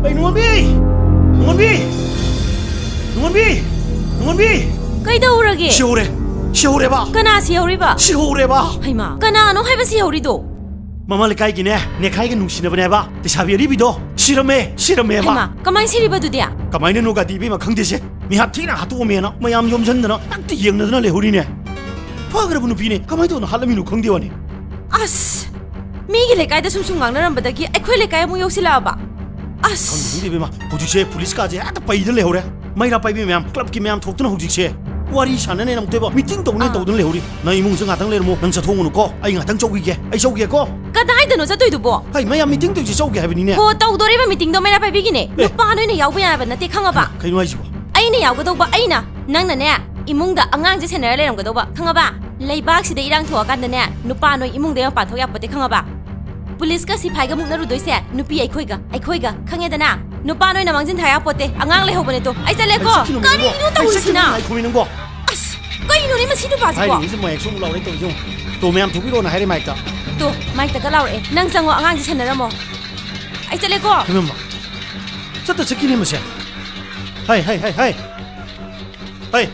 Ê Ngon Bi Ngon Bi Ngon Bi Ngon Bi Cái đâu rồi kìa Siêu re ba Kana siêu ba Hay mà Kana nó hay ba siêu đi đâu Mama le kai gine ne khai ga nungsi na bane ba te sabi ri bido sirame Hay ba mà Kamai siri ba du dia kamai ne no ga di bi ma khang de se mi hat thina hatu me na mayam yom jan na tak ti yeng na le huri ne pha ga bu nu pi ne kamai to na halami nu khang de wani As Mi gi le kai da sum ngang na ram ba da gi ai khoi le kai mu yok sila ba As khang de bi ma hoji se police ka je ata pai de le hore mai ra pai bi myam club ki myam thok tu na hoji se wari sana ne nam te ba meeting to ne to dun le huri na imung sa ngatang le mo nang sa thong nu ko ai ngatang chau gi ge ai chau gi ko Kadai da no sa toi du bo hai mayam meeting to ji chau gi ha bi ni ne Ho tau do re ba meeting do mai ra pai bi gi ne pa noi ne yaw ba ya ba na te khang ba kai noi ji ba ai ne yaw ga do ba ai na nang na ne imung da angang je senara le ram ga do ba khang ba leibak si da irang tho kan da ne nupa noi imung de pa tho ya pa te khang ba Police ka sipai ga muk na ru doi se nupi ai khoi ga khang da na nupa noi na mangjin thaya pote angang le ho bane to ai chale ko kari nu ta usina ai khoi nang bo as kai nu ni ma si du ba si hai ko ni se mai sung lo le to jung to myam thu bi ro na hai mai ta to mai ta ka law e nang sango angang je senara mo ai chale ko Hemem ba sa ta chiki ni ma se hai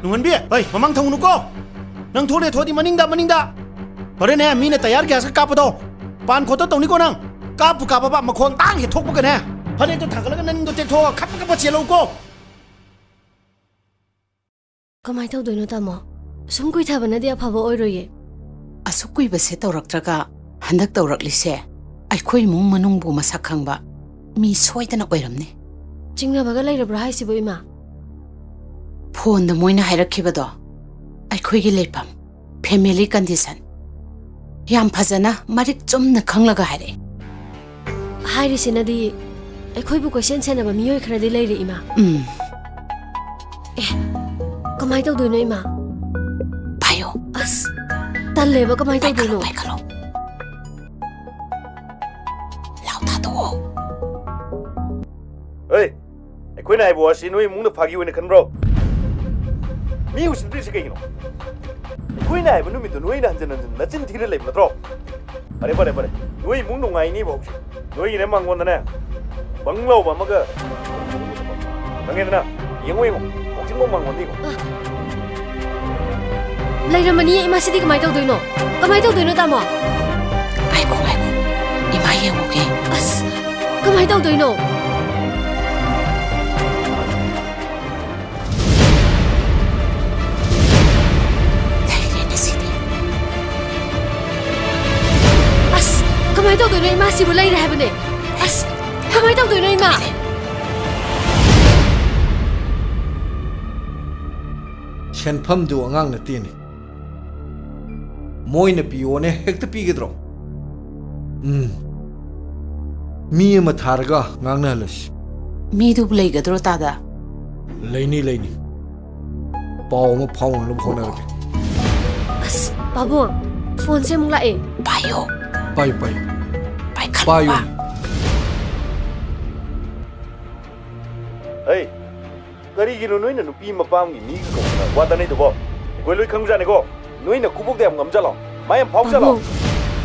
nungan bi hai mamang thong nu ko nang thole thodi maning da pare ne mi ne tayar kya sa ka pa do pan kho to tong ni ko nang ka pu ka ba ma khon tang he thok ba ka ne phane to thak la ka nan do te tho khap ka ba che lo ko Kamai tau doi no ta mo sum kui tha bana dia phaba oi roi ye Asukui ba se tawraktraga handak tawrakli se ai khoi mung manung bu masak khangba mi soidana oiramne Jingna baga lai rabra hai si bo ima phone da moina hairakhiba ai khoi gi leipam family condition yam phajana marik chumna khanglaga haire hai ri sinadi ai khoi bu question sena ba miyoi khara di lai ri ima Kamai tau doi no ima bayo as tan le ba kamai tau doi no kalo lauta do ei ai khoi nai bo si noi mung na phagi wena khan bro mi u sin tri se kai no khoi nai ba nu mi to noi nan jan na chin thire lai ma tro bare noi mung no ngai ni bo noi ne mang won na ne bang lo ba ma ga bang ne na yeng weng ko jing mong mang won ni ko Lai ramani ima sidi kamai tau doi no ta mo ai ko ima ye mo ke as kamai tau doi no lai re ne sidi as kamai tau doi no ima si bu lai ra ha bane as kamai tau doi no ima Shenpham du angang na tini moi na pione hekta pigedro mi ma tharga ngang na las mi du blai gadro ta da leini paw ma phaw na phone ra as babu phone se mung la e bayo pai khan payo ei kari gi no noi na nu pi ma pam gi mi ko wa ta nei do bo koi loi khang ja ne ko noi na ku bok de ngam ja lo mai am phau ja lo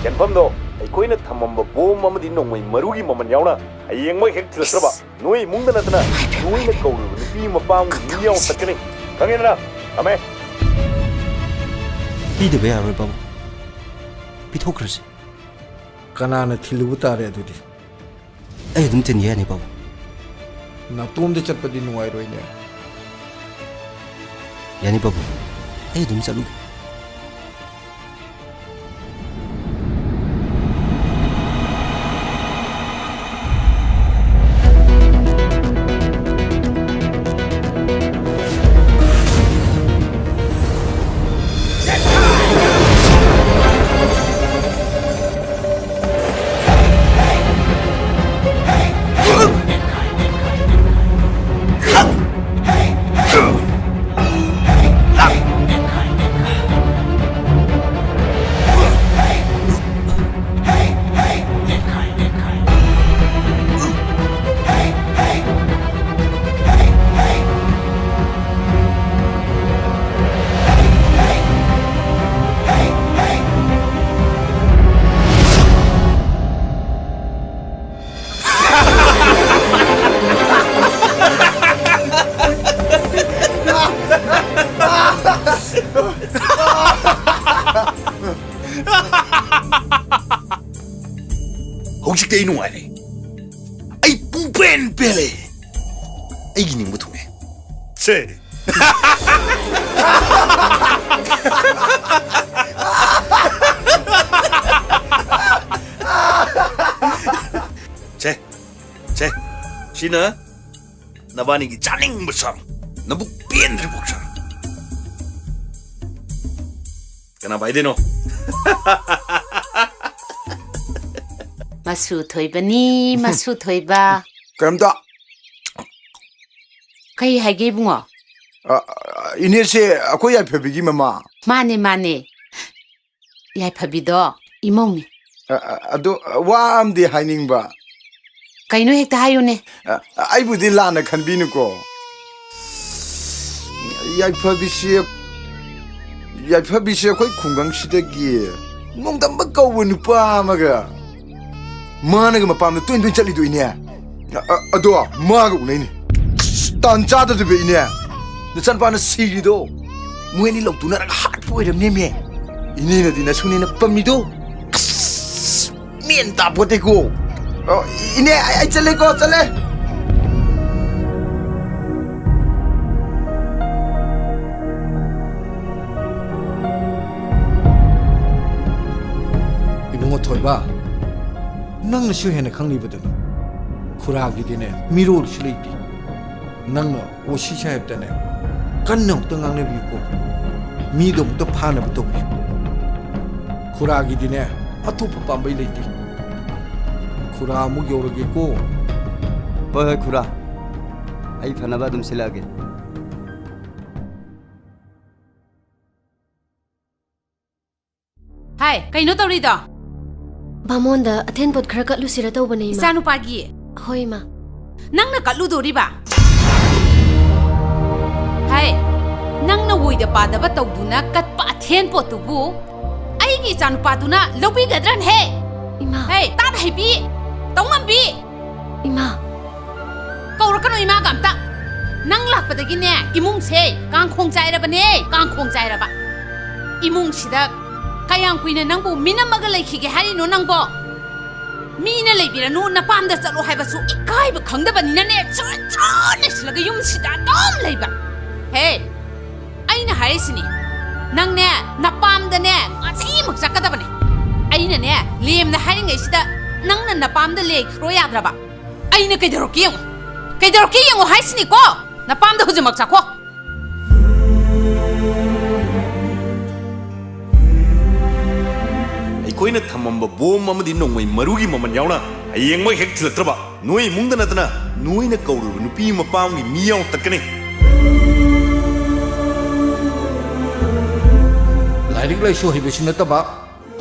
chen pham do ai koi na thamam ba bom ma di nong mai maru gi ma man yaw na ai yeng mai hek thla ba noi mung da na noi na ko nu pi ma pam gi mi yaw ta ke nei khang ena ame pi de be ya ba pi thok kra kana na thilu ta re du di ai dum chen ye ne ba na tum de chat pa di nuai roi ne yani babu ai dum chalu ꯍꯧꯖꯤꯛꯇꯤ ꯑꯩ ꯅꯨꯡꯉꯥꯏꯔꯦ ꯑꯩ ꯄꯨꯡꯄꯦꯟ ꯄꯦꯜꯂꯦ ꯑꯩꯒꯤ ꯅꯤꯡꯕ ꯊꯨꯡꯉꯦ ꯁꯦ 제 시나 나바니기 짜닝 부상 나북 삐엔드리 복상 그나 봐야 되노 마수 토이바니 마수 토이바 ꯀꯩꯝꯇ ꯀꯩ ꯍꯥꯏꯒꯦ ꯏꯕꯨꯡꯉꯣ ꯏꯅꯦꯁꯦ ꯑꯩꯈꯣꯏ ꯌꯥꯏꯐꯕꯤꯒꯤ ꯃꯃꯥ ꯃꯥꯅꯦ ꯃꯥꯅꯦ ꯌꯥꯏꯐꯕꯤꯗꯣ ꯏꯃꯧꯅꯤ ꯑꯗꯣ ꯋꯥ ꯑꯃꯗꯤ ꯍꯥꯏꯅꯤꯡꯕ ꯀꯩꯅꯣ ꯍꯦꯛꯇ ꯍꯥꯏꯌꯨꯅꯦ ꯑꯩꯕꯨꯗꯤ ꯂꯥꯟꯅ ꯈꯟꯕꯤꯅꯨꯀꯣ ꯌꯥꯏꯐꯕꯤꯁꯦ ꯑꯩꯈꯣꯏ ꯈꯨꯡꯒꯪꯁꯤꯗꯒꯤ ꯅꯣꯡꯗꯝꯕ ꯀꯧꯕ ꯅꯨꯄꯥ ꯑꯃꯒ ꯃꯥꯅꯒ ꯃꯄꯥꯝꯗ ꯇꯣꯏ ꯇꯣꯏ ꯆꯠꯂꯤꯗꯣ ꯏꯅꯦ ꯑꯗꯣ ꯃꯥꯒ ꯎꯅꯩꯅꯦ ꯇꯥꯟ ꯆꯥꯗꯗꯕ ꯏꯅꯦ ꯅꯆꯥꯅꯨꯄꯥꯅ ꯁꯤꯔꯤꯗꯣ ꯃꯣꯏ ꯑꯅꯤ ꯂꯧꯇꯨꯅꯔꯒ ꯍꯥꯠꯄ ꯑꯣꯏꯔꯝꯅꯦꯃꯦ ꯏꯅꯦꯅꯗꯤ ꯅꯁꯨꯅꯦꯅ ꯄꯝꯃꯤꯗꯣ ꯃꯦꯟ ꯇꯥꯄꯣꯠꯇꯦꯀꯣ 이네 아이 잘래고 잘래 이봉어 토이바 낭나 시해네 강리거든 쿠라기디네 미로를 실레이디 낭나 오시샤 했다네 간능 땅강네 비고 미도부터 파나부터 비 쿠라기디네 아토프 빰바이 레이디 쿠라 무 요르게고 ꯍꯣꯏ ꯈꯨꯔꯥ ꯑꯩ ꯐꯅꯕ ꯑꯗꯨꯝ ꯁꯤꯜꯂꯛꯑꯒꯦ ꯍꯥꯏ ꯀꯩꯅꯣ ꯇꯧꯔꯤꯗꯣ ꯕꯥꯃꯣꯟꯗ ꯑꯊꯦꯟꯄꯣꯠ ꯈꯔ ꯀꯠꯂꯨꯁꯤꯔ ꯇꯧꯕꯅꯦ ꯏꯃꯥ ꯏꯆꯥꯅꯨꯄꯥꯒꯤ ꯍꯣꯏ ꯏꯃꯥ ꯅꯪꯅ ꯀꯠꯂꯨꯗꯣꯔꯤꯕ ꯍꯥꯏ ꯅꯪꯅ ꯑꯣꯏꯗ ꯄꯥꯗꯕ ꯇꯧꯗꯨꯅ ꯀꯠꯄ ꯑꯊꯦꯟꯄꯣꯠꯇꯨꯕꯨ ꯑꯩꯒꯤ ꯏꯆꯥꯅꯨꯄꯥꯗꯨꯅ ꯂꯧꯕꯤꯒꯗ꯭ꯔꯅꯦ ꯏꯃꯥ ꯍꯦ ꯇꯥꯅ ꯍꯩꯕꯤ ꯇꯧꯉꯝꯕꯤ ꯏꯃꯥ ꯀꯧꯔꯛꯀꯅꯨ ꯏꯃꯥꯒ ꯑꯝꯇ ꯅꯪ ꯂꯥꯛꯄꯗꯒꯤꯅꯦ ꯏꯃꯨꯡꯁꯦ ꯀꯥꯡꯈꯣꯡ ꯆꯥꯏꯔꯕꯅꯦ ꯀꯥꯡꯈꯣꯡ ꯆꯥꯏꯔꯕ ꯏꯃꯨꯡꯁꯤꯗ ꯀꯌꯥꯝ ꯀꯨꯏꯅ ꯅꯪꯕꯨ ꯃꯤꯅꯝꯃꯒ ꯂꯩꯈꯤꯒꯦ ꯍꯥꯏꯔꯤꯅꯣ ꯅꯪꯕꯣ ꯃꯤꯅ ꯂꯩꯕꯤꯔꯅꯨ ꯅꯄꯥꯝꯗ ꯆꯠꯂꯣ ꯍꯥꯏꯕꯁꯨ ꯏꯀꯥꯏꯕ ꯈꯪꯗꯕꯅꯤꯅꯅꯦ ꯆꯥꯅ ꯁꯤꯜꯂꯒ ꯌꯨꯝꯁꯤꯗ ꯑꯗꯨꯝ ꯂꯩꯕ ꯍꯦ ꯑꯩꯅ ꯍꯥꯏꯔꯤꯁꯤꯅꯤ ꯅꯪꯅꯦ ꯅꯄꯥꯝꯗꯅꯦ ꯉꯁꯤꯃꯛ ꯆꯠꯀꯗꯕꯅꯦ ꯑꯩꯅꯅꯦ ꯂꯦꯝꯅ ꯍꯥꯏꯔꯤꯉꯩꯁꯤꯗ ꯅꯪꯅ ꯅꯄꯥꯝꯗ ꯂꯩꯈ꯭ꯔꯣ ꯌꯥꯗ꯭ꯔꯕ ꯑꯩꯅ ꯀꯩꯗꯧꯔꯛꯀꯦ ꯌꯦꯡꯉꯣ ꯍꯥꯏꯁꯤꯅꯤꯀꯣ ꯅꯄꯥꯝꯗ ꯍꯧꯖꯤꯛꯃꯛ ꯆꯠꯈꯣ ꯑꯩꯈꯣꯏꯅ ꯊꯝꯃꯝꯕ ꯕꯣꯝ ꯑꯃꯗꯤ ꯅꯣꯡꯃꯩ ꯃꯔꯨꯒꯤ ꯃꯃꯜ ꯌꯥꯎꯅ ꯍꯌꯦꯡꯃꯛ ꯍꯦꯛ ꯊꯤꯜꯂꯛꯇ꯭ꯔꯕ ꯅꯣꯏ ꯏꯃꯨꯡꯗ ꯅꯠꯇꯅ ꯅꯣꯏꯅ ꯀꯧꯔꯨꯕ ꯅꯨꯄꯤ ꯃꯄꯥꯝꯒꯤ ꯃꯤ ꯌꯥꯎ ꯇꯠꯀꯅꯤ ꯂꯥꯏꯔꯤꯛ ꯂꯥꯏꯁꯨ ꯍꯩꯕꯁꯨ ꯅꯠꯇꯕ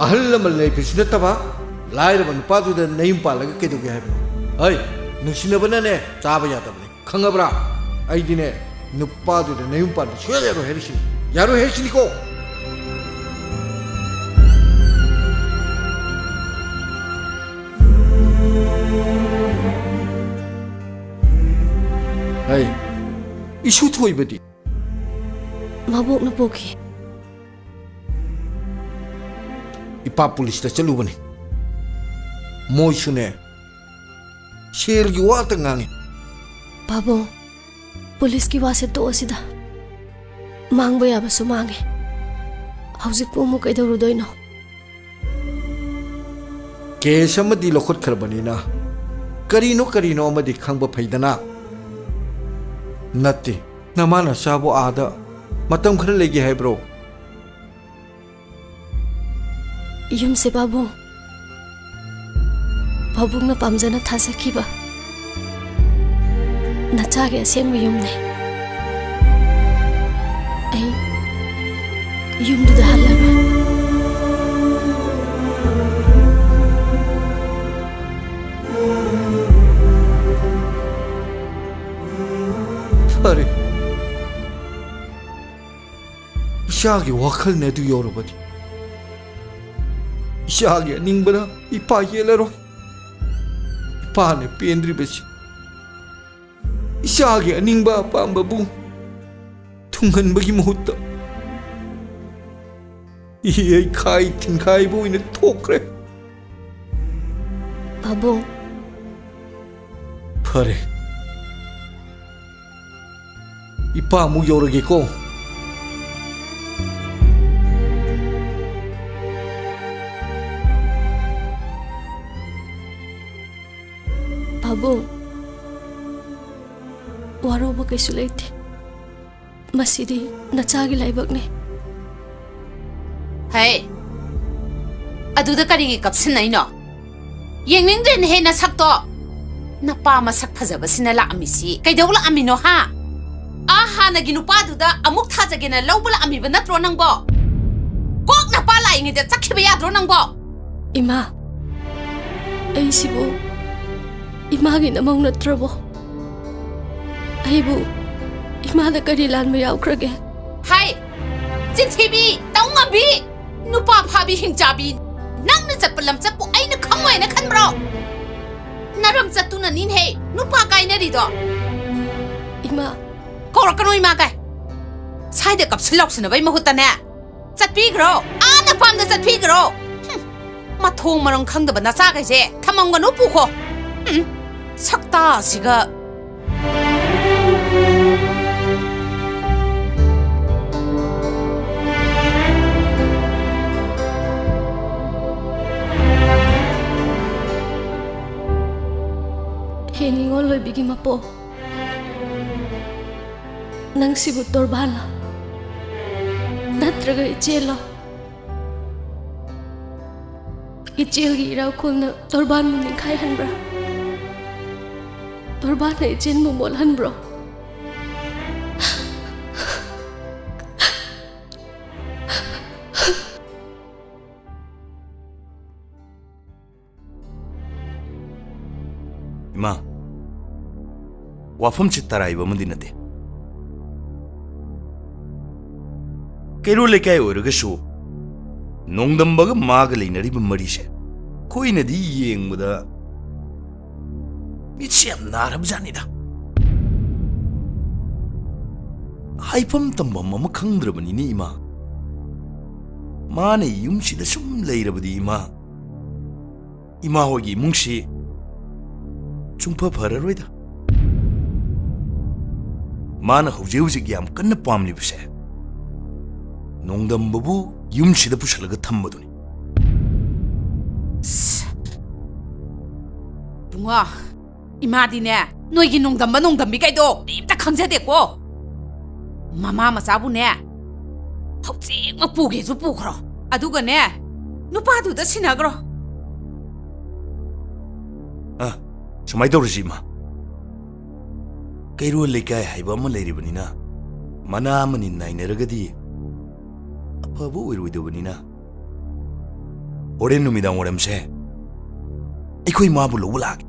ꯑꯍꯜ ꯂꯃꯟ ꯂꯩꯕꯁꯨ ꯅꯠꯇꯕ ꯂꯥꯏꯔꯕ ꯅꯨꯄꯥꯗꯨꯗ ꯅꯌꯨꯝ ꯄꯥꯜꯂꯒ ꯀꯩꯗꯧꯒꯦ ꯍꯥꯏꯕꯅꯣ ꯑꯩ ꯅꯨꯡꯁꯤꯅꯕꯅꯅꯦ ꯆꯥꯕ ꯌꯥꯗꯕꯅꯤ ꯈꯪꯉꯕ꯭ꯔꯥ ꯑꯩꯗꯤꯅꯦ ꯅꯨꯄꯥꯗꯨꯗ ꯅꯌꯨꯝ ꯄꯥꯟꯕ ꯁꯨꯡꯌꯥ ꯌꯥꯔꯣꯏ ꯍꯥꯏꯔꯤꯁꯤꯅꯤ ꯌꯥꯔꯣꯏ ꯍꯥꯏꯔꯤꯁꯤꯅꯤꯀꯣ ꯑꯩ 이슈 토이버디 ꯃꯕꯣꯛꯅ ꯄꯣꯛꯈꯤ 이빠 폴리스다 쩔루버니 모이슈네 셀기 와다 ngangi ꯕꯥꯕꯣ ꯄꯨꯂꯤꯁꯀꯤ ꯋꯥꯁꯦ ꯇꯣꯛꯑꯁꯤꯗ ꯃꯥꯡꯕ ꯌꯥꯕꯁꯨ ꯃꯥꯡꯉꯦ ꯍꯧꯖꯤꯛꯄꯨ ꯑꯃꯨꯛ ꯀꯩꯗꯧꯔꯨꯗꯣꯏꯅꯣ केस अमदी लखोट खरबनीना करीनो अमदी खंगब फैदना नत्ते नमाना साबो आदा मतम खर लेगे हैब्रो ꯌꯨꯝꯁꯦ ꯕꯥꯕꯣ ꯄꯥꯕꯨꯡꯅ ꯄꯥꯝꯖꯅ ꯊꯥꯖꯈꯤꯕ ꯅꯆꯥꯒꯤ ꯑꯁꯦꯡꯕ ꯌꯨꯝꯅꯦ ꯑꯩ ꯌꯨꯝꯗꯨꯗ ꯍꯜꯂꯔꯣꯏ अरे इशागी वखल ने दु योरबदी इशागी निंगबना इपा येलरो इपा ने पेंद्री बेसी इशागी निंगबा पांबबु थुंगनबगी मुहूर्त ये खाई थिंखाई बु इन ठोकरे ꯄꯥꯕꯨꯡ ꯐꯔꯦ ꯏꯄꯥ ꯑꯃꯨꯛ ꯌꯧꯔꯒꯦꯀꯣ ꯄꯥꯕꯨꯡ ꯋꯥꯔꯧꯕ ꯀꯩꯁꯨ ꯂꯩꯇꯦ ꯃꯁꯤꯗꯤ ꯅꯆꯥꯒꯤ ꯂꯥꯏꯕꯛꯅꯤ ꯍꯩ ꯑꯗꯨꯗ ꯀꯔꯤꯒꯤ ꯀꯞꯁꯤꯟꯅꯩꯅꯣ ꯌꯦꯡꯅꯤꯡꯗ꯭ꯔꯦꯅꯦ ꯍꯦ ꯅꯁꯛꯇꯣ ꯅꯄꯥ ꯃꯁꯛ ꯐꯖꯕꯁꯤꯅ ꯂꯥꯛꯑꯝꯃꯤꯁꯤ ꯀꯩꯗꯧ ꯂꯥꯛꯑꯝꯃꯤꯅꯣ ꯍꯥ ꯍꯥꯟꯅꯒꯤ ꯅꯨꯄꯥꯗꯨꯗ ꯑꯃꯨꯛ ꯊꯥꯖꯒꯦꯅ ꯂꯧꯕ ꯂꯥꯛꯑꯝꯃꯤꯕ ꯅꯠꯇ꯭ꯔꯣ ꯅꯪꯕꯣ ꯀꯣꯛ ꯅꯄꯥ ꯂꯥꯛꯏꯉꯩꯗ ꯆꯠꯈꯤꯕ ꯌꯥꯗ꯭ꯔꯣ ꯅꯪꯕꯣ ꯏꯃꯥ ꯑꯩꯁꯤꯕꯨ ꯏꯃꯥꯒꯤ ꯅꯃꯧ ꯅꯠꯇ꯭ꯔꯕꯣ ꯑꯩꯕꯨ 이마다 그리 란무 야우크게 하이 찐티비 똥아비 누파 파비 힘자비 낭는 짭불람 짭부 아이는 컴와이나 칸브로 나름 짭두나 닌해 누파 가이나리도 이마 거라까노 이마가 사이드 값을 럭스나 왜 먹었다네 짭비그로 아나 밤다 짭비그로 마통마랑 강다바 나 싸가지 탐험과 노부고 석다시가 Heningon loy bigi mapo nang sibu torbala natraga ichelo ichel gi iraw khulna torban mu ninkhai hanbra torban na ichen mu mol hanbro 이마 와품 짓따라 입으면 되는데 깨롤레 까이 오르가쇼 농담바가 마글리 너리분 머리세 코이네디 이행보다 미치암 나라부자니다 하이펌 덤범 강들어버니니 이마 마네 윰시다 숨 레이러버디 이마 호기 뭉시 중파 벌어로이다 마나 후제우직 얌 끝나 빰리부세 농담부부 윰시다 부실러가 탐모더니 붕아 이마디네 너희 농담비 가이도 입다 강자됐고 마마 마사부네 헛직막 보게도 보그러 아두가네 누파두다 신나그러 아 정말 도르지 마 깨롤 레까이 하이바만 레리버니나 마나만이 나이너르가디 아파보 오이로이더버니나 오랜 놈이당 오람세 이코이 마부 로블락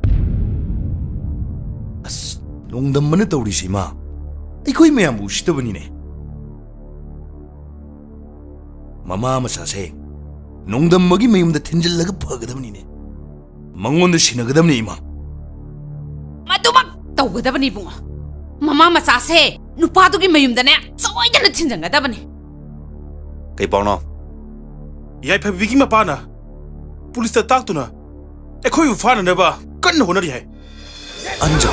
아스 농담만은 떠오르지 마 이코이 매야 무시더버니네 마마마 사세 농담 먹이 매움다 텐질라가 퍼거더버니네 망원도 신어거더버니 이마 마두막 떠오르다버니 붕아 마마 마사세 누파두기 매움다네 소이잖아 친정가다버니 Kay Pauno Yai pa bigi ma pana Police ta tak tu na E khoi fa na ba kan ho na ri hai Anja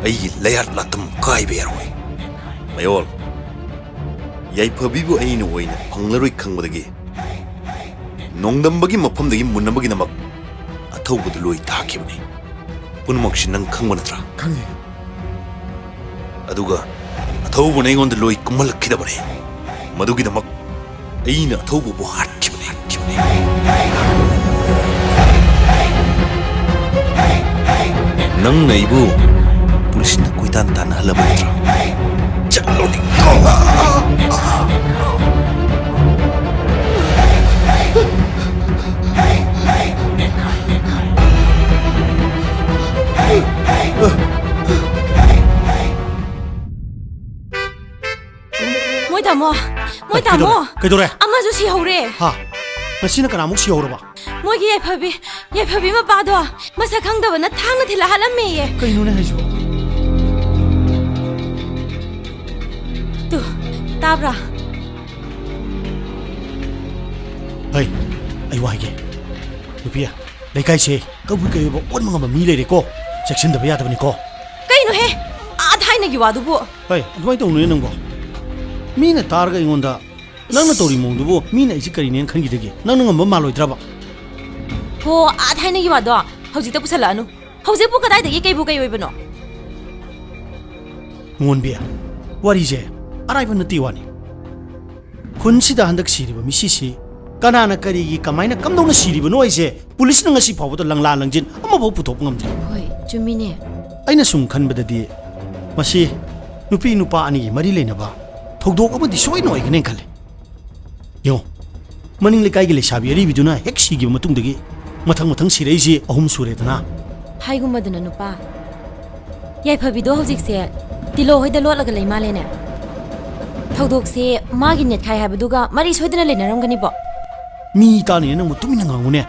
Ai layat latam kai beroi Mayol Yai pa bibu ai no wai na phanglaroi khangmadagi Nongdambagi mafamdagi munnabagi namak ꯑꯊꯧꯕꯗꯨ ꯂꯣꯏ ꯇꯥꯈꯤꯕꯅꯤ ꯄꯨꯝꯅꯃꯛꯁꯤ ꯅꯪ ꯈꯪꯕ ꯅꯠꯇ꯭ꯔꯥ ꯈꯪꯉꯤ ꯑꯗꯨꯒ ꯑꯊꯧꯕꯅ ꯑꯩꯉꯣꯟꯗ ꯂꯣꯏ ꯀꯨꯝꯍꯜꯂꯛꯈꯤꯗꯕꯅꯤ ꯃꯗꯨꯒꯤꯗꯃꯛ ꯑꯩꯅ ꯑꯊꯧꯕꯕꯨ ꯍꯥꯠꯈꯤꯕꯅꯤ ꯅꯪꯅ ꯑꯩꯕꯨ ꯄꯨꯂꯤꯁꯅ ꯀꯣꯏꯇꯥꯟ ꯇꯥꯟꯅꯍꯜꯂꯕ ꯅꯠꯇ꯭ꯔꯥ ꯆꯠꯂꯣꯅꯤ Moi tamo Kaidore Amazu si hore Ha Masina kana muk si horba Moi gi yephabi ma pado masa khangdaba na thang thila halamme ye Kainu ne haisu two ꯇꯥꯕ꯭ꯔꯥ ꯍꯩ ꯑꯩ ꯋꯥꯏꯒꯦ ꯅꯨꯄꯤ ꯂꯩꯀꯥꯏꯁꯦ ꯀꯕꯨꯏ ꯀꯩꯑꯣꯏꯕ ꯑꯣꯟꯕ ꯉꯝꯕ ꯃꯤ ꯂꯩꯔꯦꯀꯣ ꯆꯦꯛꯁꯤꯟꯗꯕ ꯌꯥꯗꯕꯅꯤꯀꯣ ꯀꯩꯅꯣꯍꯦ ꯊꯥꯏꯅꯒꯤ ꯋꯥꯗꯨꯕꯨ ꯍꯩ ꯑꯗꯨꯃꯥꯏꯅ ꯇꯧꯅꯨꯅꯦ ꯅꯪꯕꯣ ꯃꯤꯅ ꯇꯥꯔꯒ ꯑꯩꯉꯣꯟꯗ ꯅꯪꯅ ꯇꯧꯔꯤ ꯃꯑꯣꯡꯗꯨꯕꯨ ꯃꯤꯅ ꯑꯩꯁꯤ ꯀꯔꯤꯅꯦꯅ ꯈꯟꯈꯤꯗꯒꯦ ꯅꯪꯅ ꯉꯝꯕ ꯃꯥꯜꯂꯣꯏꯗ꯭ꯔꯕ ꯍꯣ ꯊꯥꯏꯅꯒꯤ ꯋꯥꯗꯣ ꯍꯧꯖꯤꯛꯇ ꯄꯨꯁꯜꯂꯛꯑꯅꯨ ꯍꯧꯖꯤꯛꯄꯨ ꯀꯗꯥꯏꯗꯒꯤ ꯀꯩꯕꯨ ꯀꯩ ꯑꯣꯏꯕꯅꯣ ꯉꯣꯟꯕꯤ ꯋꯥꯔꯤꯁꯦ ꯑꯔꯥꯏꯕ ꯅꯠꯇꯦ ꯋꯥꯅꯤ ꯈꯨꯟꯁꯤꯗ ꯍꯟꯗꯛ ꯁꯤꯔꯤꯕ ꯃꯤꯁꯤꯁꯤ ꯀꯅꯥꯅ ꯀꯔꯤꯒꯤ ꯀꯃꯥꯏꯅ ꯀꯝꯗꯧꯅ ꯁꯤꯔꯤꯕꯅꯣ ꯑꯩꯁꯦ ꯄꯨꯂꯤꯁꯅ ꯉꯁꯤ ꯐꯥꯎꯕꯗ ꯂꯪꯂꯥ ꯂꯪꯖꯤꯟ ꯑꯃꯐꯥꯎ ꯄꯨꯊꯣꯛꯄ ꯉꯝꯗ꯭ꯔꯤ ꯍꯣꯏ ꯆꯨꯝꯃꯤꯅꯦ ꯑꯩꯅ ꯁꯨꯝ ꯈꯟꯕꯗꯗꯤ ꯃꯁꯤ ꯅꯨꯄꯤ ꯅꯨꯄꯥ ꯑꯅꯤꯒꯤ ꯃꯔꯤ ꯂꯩꯅꯕ ꯊꯧꯗꯣꯛ ꯑꯃꯗꯤ ꯁꯣꯏꯅ ꯑꯣꯏꯒꯅꯤ ꯈꯜꯂꯤ ꯌꯦꯡꯉꯣ ꯃꯅꯤꯡ ꯂꯩꯀꯥꯏꯒꯤ ꯂꯩꯁꯥꯕꯤ ꯑꯔꯤꯕꯤꯗꯨꯅ ꯍꯦꯛ ꯁꯤꯈꯤꯕ ꯃꯇꯨꯡꯗꯒꯤ ꯃꯊꯪ ꯁꯤꯔꯛꯏꯁꯤ 3 ꯁꯨꯔꯦꯗꯅ ꯍꯥꯏꯒꯨꯝꯕꯗꯨꯅ ꯅꯨꯄꯥ ꯌꯥꯏꯐꯕꯤꯗꯣ ꯍꯧꯖꯤꯛꯁꯦ ꯇꯤꯂꯣ ꯍꯣꯏꯗ ꯂꯣꯠꯂꯒ ꯂꯩ ꯃꯥꯜꯂꯦꯅꯦ ꯊꯧꯗꯣꯛꯁꯦ ꯃꯥꯒꯤ ꯅꯦꯠꯈꯥꯏ ꯍꯥꯏꯕꯗꯨꯒ ꯃꯔꯤ ꯁꯣꯏꯗꯅ ꯂꯩꯅꯔꯝꯒꯅꯤꯕꯣ ꯃꯤ ꯇꯥꯅꯦ ꯅꯪꯕꯨ ꯇꯨꯃꯤꯟꯅ ꯉꯥꯡꯉꯨꯅꯦ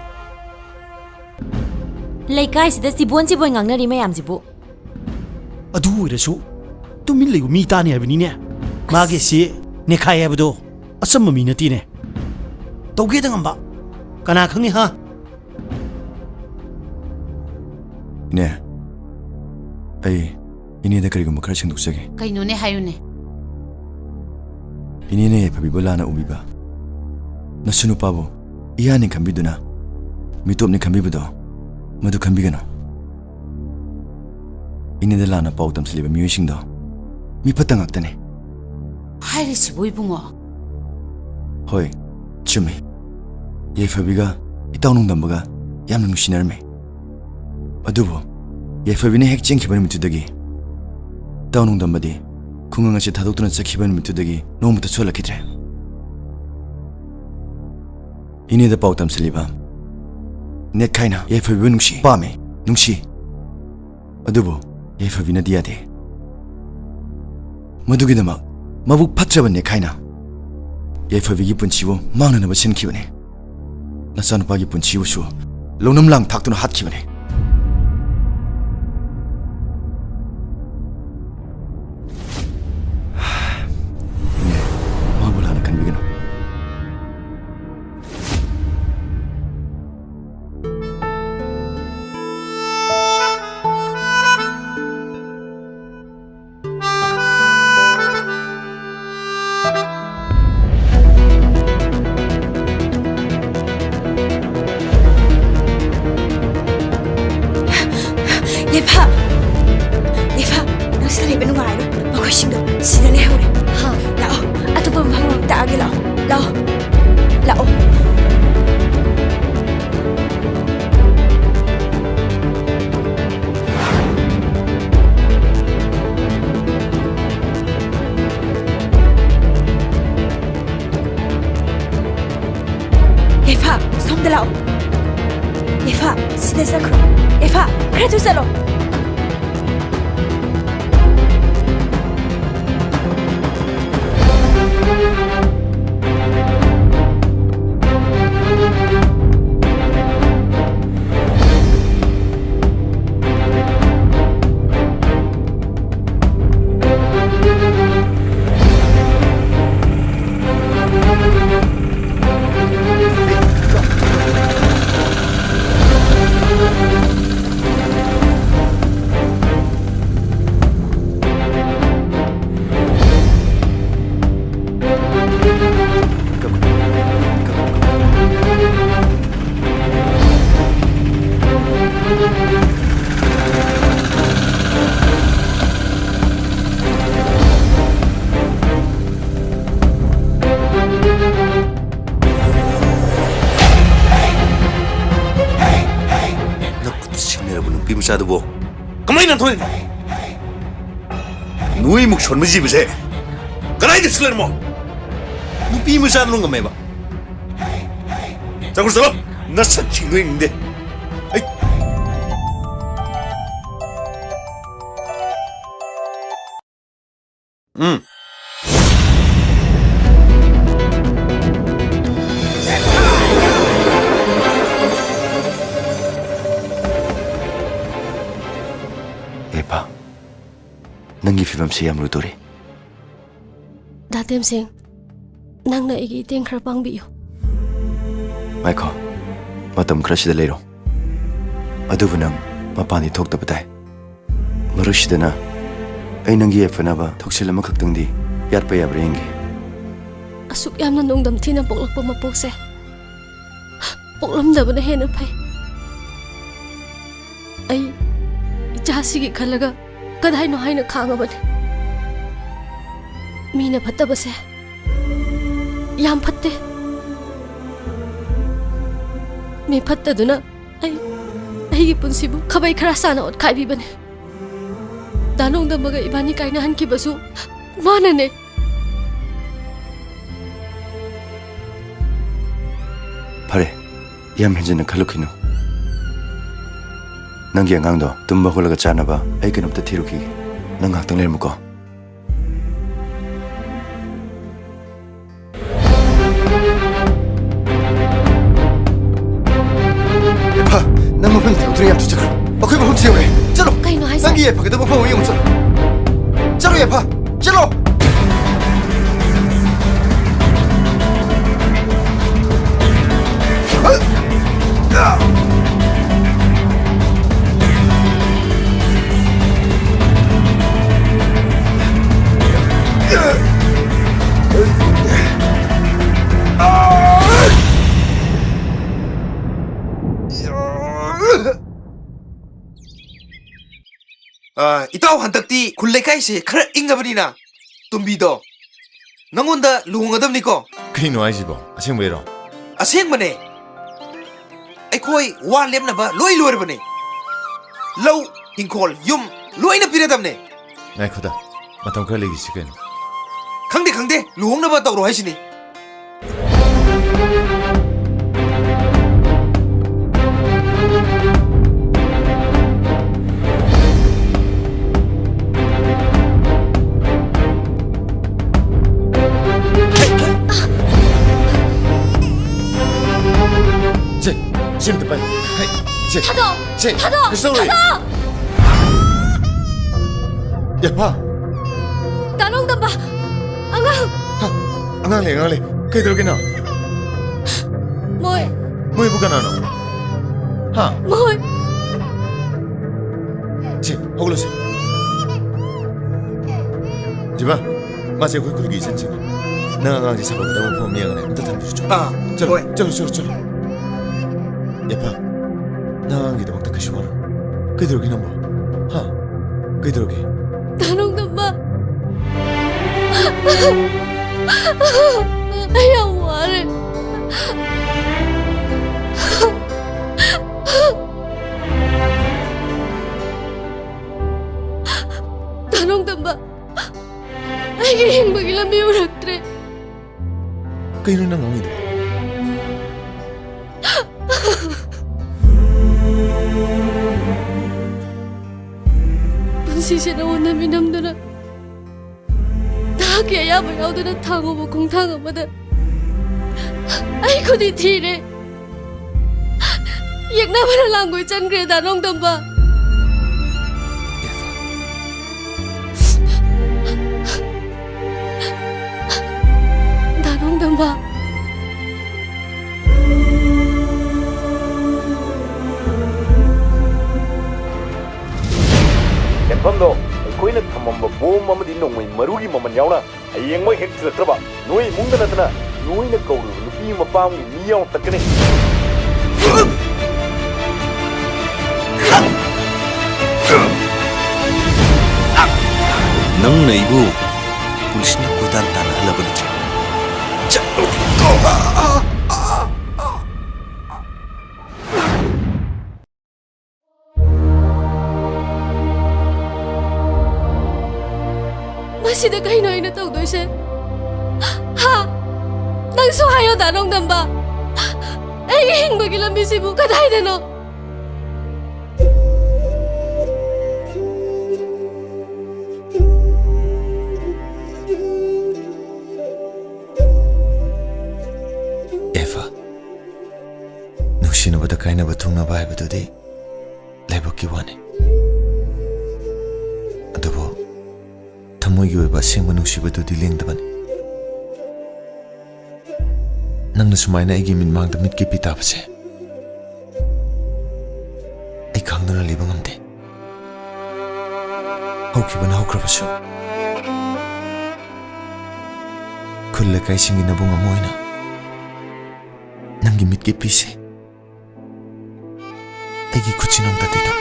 ꯂꯩꯀꯥꯏꯁꯤꯗ ꯆꯤꯕꯣꯟ ꯉꯥꯡꯅꯔꯤ ꯃꯌꯥꯝꯁꯤꯕꯨ ꯑꯗꯨ ꯑꯣꯏꯔꯁꯨ ꯇꯨꯃꯤꯟ ꯂꯩꯕ ꯃꯤ ꯇꯥꯅꯤ ꯍꯥꯏꯕꯅꯤꯅꯦ ꯃꯥꯒꯤꯁꯤ ꯅꯦꯈꯥꯏ ꯍꯥꯏꯕꯗꯣ ꯑꯆꯝꯕ ꯃꯤ ꯅꯠꯇꯦꯅꯦ ꯇꯧꯒꯦꯗ ꯉꯝꯕ ꯀꯅꯥ ꯈꯪꯉꯤ ꯍꯥ ꯏꯅꯦ ꯑꯩ ꯏꯅꯦꯗ ꯀꯔꯤꯒꯨꯝꯕ ꯈꯔ ꯁꯦꯡꯗꯣꯛꯆꯒꯦ ꯀꯩꯅꯣꯅꯦ ꯍꯥꯏꯌꯨꯅꯦ ꯏꯅꯦꯅ ꯌꯥꯏꯐꯕꯤꯕꯨ ꯂꯥꯟꯅ ꯎꯕꯤꯕ ꯅꯁꯨ ꯅꯨꯄꯥꯕꯨ ꯏꯌꯥꯅꯤ ꯈꯟꯕꯤꯗꯨꯅ ꯃꯤꯇꯣꯞꯅꯤ ꯈꯟꯕꯤꯕꯗꯣ ꯃꯗꯨ ꯈꯟꯕꯤꯒꯅꯨ ꯏꯅꯦꯗ ꯂꯥꯟꯅ ꯄꯥꯎ ꯇꯝꯁꯤꯜꯂꯤꯕ ꯃꯤꯑꯣꯏꯁꯤꯡꯗꯣ ꯃꯤ ꯐꯠꯇ ꯉꯥꯛꯇꯅꯤ ꯍꯥꯏꯔꯤꯁꯤꯕꯨ ꯏꯕꯨꯡꯉꯣ ꯍꯣꯏ ꯆꯨꯝꯃꯤ ꯌꯥꯏꯐꯕꯤꯒ ꯏꯇꯥꯎ ꯅꯣꯡꯗꯝꯕꯒ ꯌꯥꯝꯅ ꯅꯨꯡꯁꯤꯅꯔꯝꯃꯤ ꯑꯗꯨꯕꯨ ꯌꯥꯏꯐꯕꯤꯅ ꯍꯦꯛ ꯆꯦꯟꯈꯤꯕ ꯅꯨꯃꯤꯠꯇꯨꯗꯒꯤ ꯏꯇꯥꯎ ꯅꯣꯡꯗꯝꯕꯗꯤ ꯈꯨꯡꯒꯪ ꯑꯁꯤ ꯊꯥꯗꯣꯛꯇꯨꯅ ꯆꯠꯈꯤꯕ ꯅꯨꯃꯤꯠꯇꯨꯗꯒꯤ ꯅꯣꯡꯃꯇ ꯁꯣꯜꯂꯛꯈꯤꯗ꯭ꯔꯦ 이네다 ꯄꯥꯎ ꯇꯝꯁꯤꯜꯂꯤꯕ ꯅꯦꯠꯈꯥꯏꯅ ꯌꯥꯏꯐꯕꯤꯕꯨ ꯅꯨꯡꯁꯤ ꯄꯥꯝꯃꯤ ꯅꯨꯡꯁꯤ ꯑꯗꯨꯕꯨ ꯌꯥꯏꯐꯕꯤꯅꯗꯤ ꯌꯥꯗꯦ ꯃꯗꯨꯒꯤꯗꯃꯛ ꯃꯕꯨꯛ ꯐꯠꯇ꯭ꯔꯕ ꯅꯦꯠꯈꯥꯏꯅ ꯌꯥꯏꯐꯕꯤꯒꯤ ꯄꯨꯟꯁꯤꯕꯨ ꯃꯥꯡꯅꯅꯕ ꯁꯤꯟꯈꯤꯕꯅꯤ ꯅꯆꯥꯅꯨꯄꯥꯒꯤ ꯄꯨꯟꯁꯤꯕꯨꯁꯨ ꯂꯧꯅꯝ ꯂꯥꯡ ꯊꯥꯛꯇꯨꯅ ꯍꯥꯠꯈꯤꯕꯅꯤ 마음을 하나 간비기노 예파 당신 입에 누가 알아? 먹을 신경 시간에 해오래 라오 아토പ്പം 방금 따게 라오 예파 섬들 라오 예파 시대사 크로 예파 그래도 살로 ꯆꯥꯗꯕꯣ ꯀꯃꯥꯏꯅ ꯊꯣꯏꯅꯣ ꯅꯣꯏ ꯃꯨꯛ ꯁꯣꯟꯕ ꯖꯤꯕꯁꯦ ꯀꯗꯥꯏꯗ ꯁꯤꯜꯂꯔꯃꯣ ꯅꯨꯄꯤ ꯃꯆꯥꯗꯨ ꯉꯝꯃꯦꯕ ꯆꯪꯈ꯭ꯔꯣ ꯆꯠꯂꯣ ꯅꯁꯛ ꯁꯤꯡꯗꯣꯏ ꯅꯤꯡꯗꯦ ꯑꯩ ꯅꯪꯒꯤ ꯐꯤꯕꯝꯁꯤ ꯌꯥꯝ ꯂꯨꯗꯣꯔꯤ Datem Singh, nangna igi iteng khara pangbiyo. Maiko, matam krashida leiro. Adubu nang mapani thok tapatai. Marushidana, ay nangi efanaba thoksil ama khaktangdi yatpa yabrengi. Asuk yamna nungdam thina poklakpa mapokse. Poklamdabana hena phai. Ay ichasigi khalaga kadai no haina khangabane. Mina phattabase. Yam phatte. Mi phattaduna ay punsibu khabai khara sana ot khai bibane. Danong damaga ibani kaina han ki basu mana ne. Pare, yam henjina khalukino. Nangi angangdo tumba holaga chanaba ay kanopta thiruki. Nang haktang lermuko. Epa, nang mapang thiru yam tuchak. Akoy mahum thiru. Chalo. Kaino haisa. Nangi epa kada mapang uyong chalo. Chalo epa. Chalo. Itaw hantakti khullekai se khara ingabnina tumbido nangonda luhungadamni ko Kino aisibo, asing bero. aseng mane aikoi wa lemna ba loi lor bane low ingkol yum loina piradamne Nai khoda, matam kha legi siken. khangde luhungna ba tawro haisini Sim tepai. Hai, cek. Thado. Cek. Thado. Sorry. Thado. Ya pa. Danong damba. Angang. Angang le. Kay dulu kena. Moy. Moy bukan ano. Ha. Moy. Cek. Hoglo sih. Jiba. Masih aku kurgi sen cek. Nangang di sabab kita mau pemiang ni. Kita tanpa cuci. Calo. Ya pa. Nangang kita waktu kesuara. Kay dulu kena mo. Ha. Kay dulu kena. Danong damba. Ayaw wari. Danong damba. Ay gihing bagilang biuraktre. Kayo nangang itu. Punsisi na wana minamdana. Kaya yaba yaudana tango mo kung tanga mada. Ay ko di tire. Yak na para langoy chan kre danong damba. Danong damba. ꯁꯦꯟꯐꯝꯗꯣ ꯑꯩꯈꯣꯏꯅ ꯊꯝꯃꯝꯕ bomb ꯑꯃꯗꯤ ꯅꯣꯡꯃꯩ ꯃꯔꯨꯒꯤ ꯃꯃꯜ ꯌꯥꯎꯅ ꯍꯌꯦꯡꯃꯛ ꯍꯦꯛ ꯊꯤꯜꯂꯛꯇ꯭ꯔꯕ ꯅꯣꯏ ꯏꯃꯨꯡꯗ ꯅꯠꯇꯅ ꯅꯣꯏꯅ ꯀꯧꯔꯤꯕ ꯅꯨꯄꯤ ꯃꯄꯥꯝꯒꯤ ꯃꯤ ꯌꯥꯎꯅ ꯇꯠꯀꯅꯤ. Nang ibu, pulisnya kutan tanah laban itu. Masida kayo na inatawdo siya. Ha? Nang suhayo danong damba. Ay hing bagilang bisibu kaday dano. Eva, nusinabada kainaba tungnaba haibadudi laibakki wani. Adubo thamoygi oiba asengba nungsibadudi lengdabani. nang na sumaina ay gimin mang damit kipita pa siya. Ay kang na nalibang amde. Haukiba na haukra pa siya. Kulla kay singin na bunga mo na. Nang gimit kipisi. Ay gikutsinong tatitok.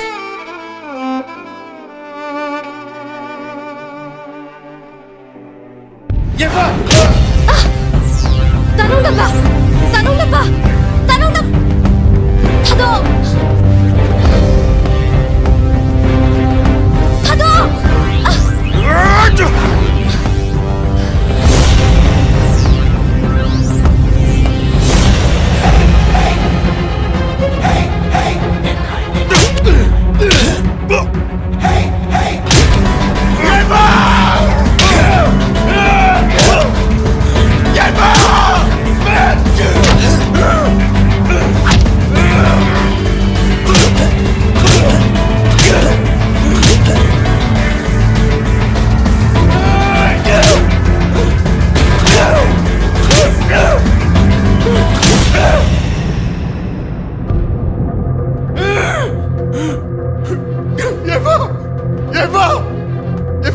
Yefa! Tanong na ba? Tanong na ba? Tanong na... Tadong! Tadong!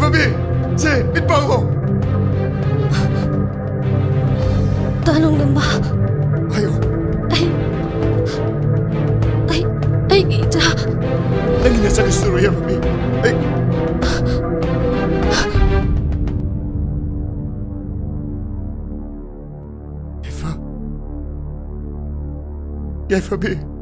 Yefa bi! Se, bitbang ko! Tanong na ba? Ayo, Ay, Gita. lagi na sa gusto Yefa bi. Ay! Yefa bi.